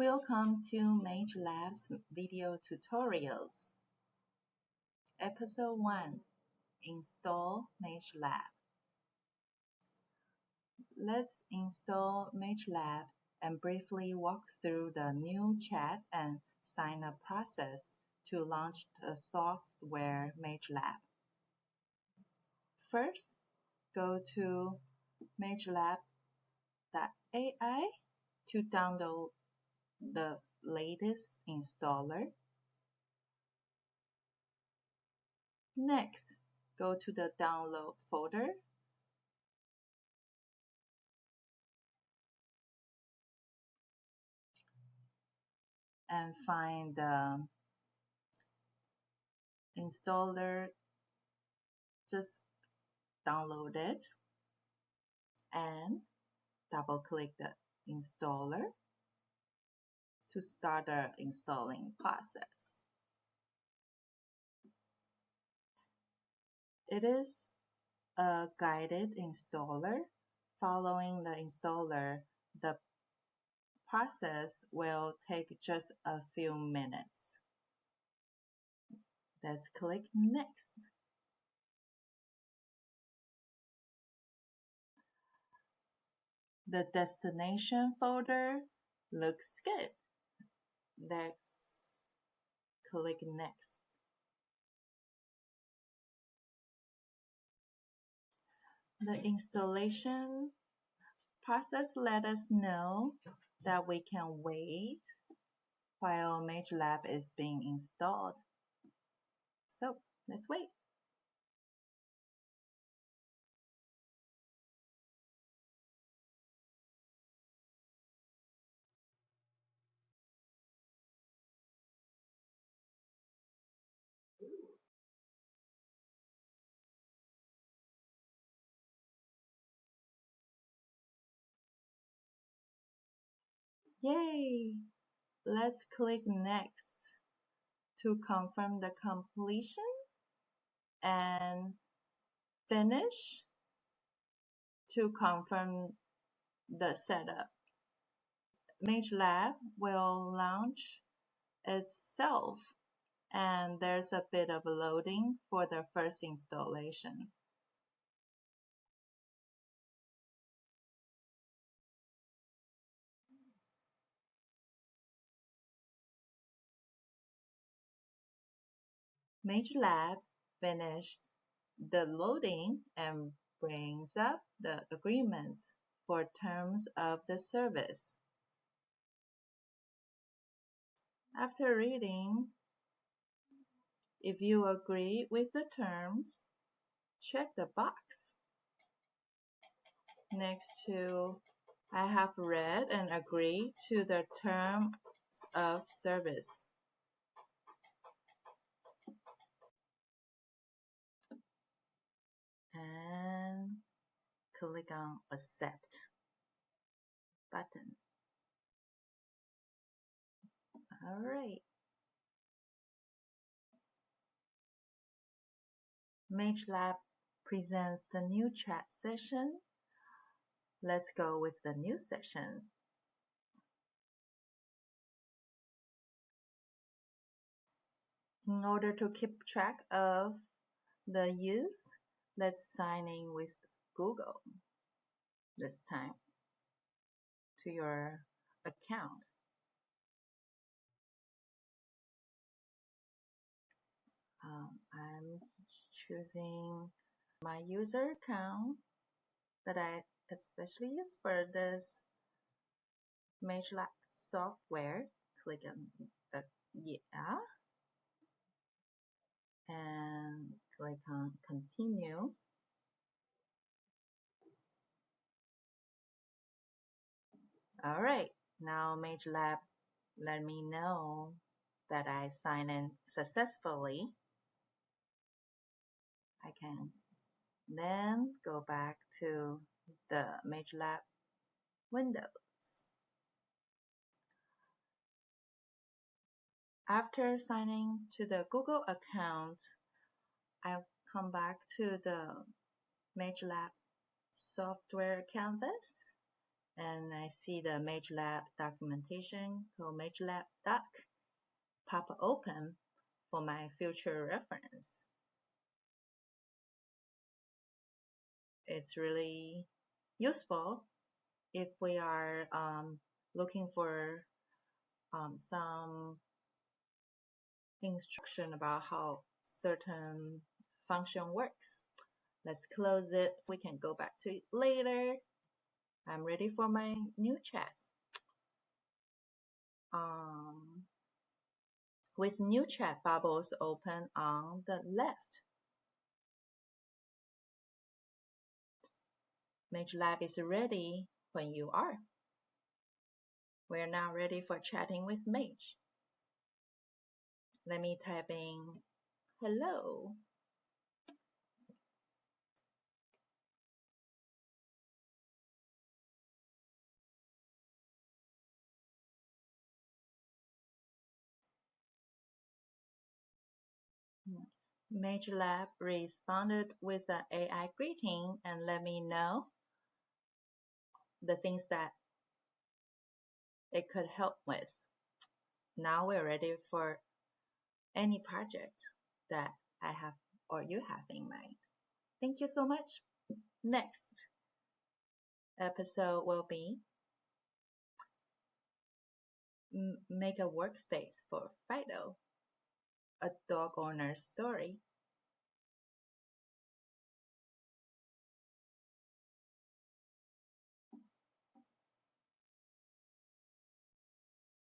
Welcome to MageLab's video tutorials. Episode 1. Install MageLab. Let's install MageLab and briefly walk through the new chat and sign up process to launch the software MageLab. First, go to magelab.ai to download the latest installer. Next, go to the download folder and find the installer. Just download it and double click the installer to start the installing process. It is a guided installer. Following the installer, the process will take just a few minutes. Let's click Next. The destination folder looks good. Let's click Next. The installation process let us know that we can wait while MageLab is being installed. So let's wait. Yay! Let's click Next to confirm the completion and Finish to confirm the setup. MageLab will launch itself and there's a bit of loading for the first installation. MageLab finished the loading and brings up the agreements for terms of the service. After reading, if you agree with the terms, check the box next to I have read and agreed to the terms of service. And click on Accept button. All right. MageLab presents the new chat session. Let's go with the new session. In order to keep track of the use, let's sign in with Google this time to your account. I'm choosing my user account that I especially use for this MageLab software. Click on yeah and click on continue. All right, now MageLab let me know that I signed in successfully. I can then go back to the MageLab windows. After signing to the Google account, I'll come back to the MageLab software canvas and I see the MageLab documentation called magelab.ai pop open for my future reference. It's really useful if we are looking for some instruction about how certain function works. Let's close it. We can go back to it later. I'm ready for my new chat. With new chat bubbles open on the left. MageLab is ready when you are. We are now ready for chatting with Mage. Let me type in hello. MageLab responded with an AI greeting and let me know the things that it could help with. Now we're ready for any project that I have or you have in mind. Thank you so much. Next episode will be make a workspace for Fido, a dog owner's story.